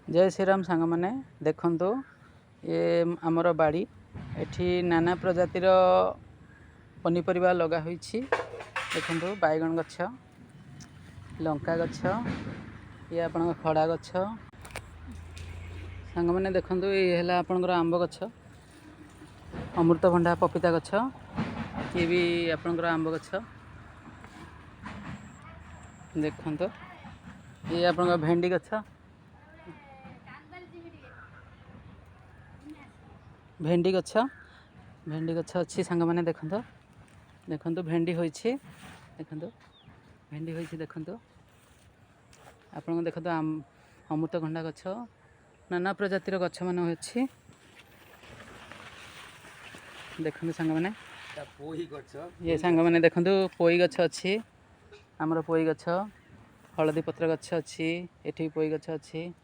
जय श्री राम सांग मैंने देखंतु ये आमर बाड़ी एठी नाना प्रजातिर पनीपरिया लगा होईछि। देखंतु बैगन गछ, लंका गछ, ये आपन खड़ा गछ सांग मैंने देखंतु ये हला आपनकर आंब गछ, अमृतभंडा पपीता गछ, ये भी आपनकर आंब गछ। देखंतु ये आपनकर भेंडी गछ, भेंडी गछ अच्छी सांग मैंने देखंतु देखंतु भेंडी होईछि। देखंतु भेंडी होईछि, देखंतु आपन देखंतु अमृतभंडा गछ, नाना प्रजातिर गछ मान अछि। देखंतु सांग मैंने ये सांग मैंने देखंतु पोई गछ अछि, हमर पोई गछ, हळदी पत्र गछ अछि, एठी पोई गछ अछि।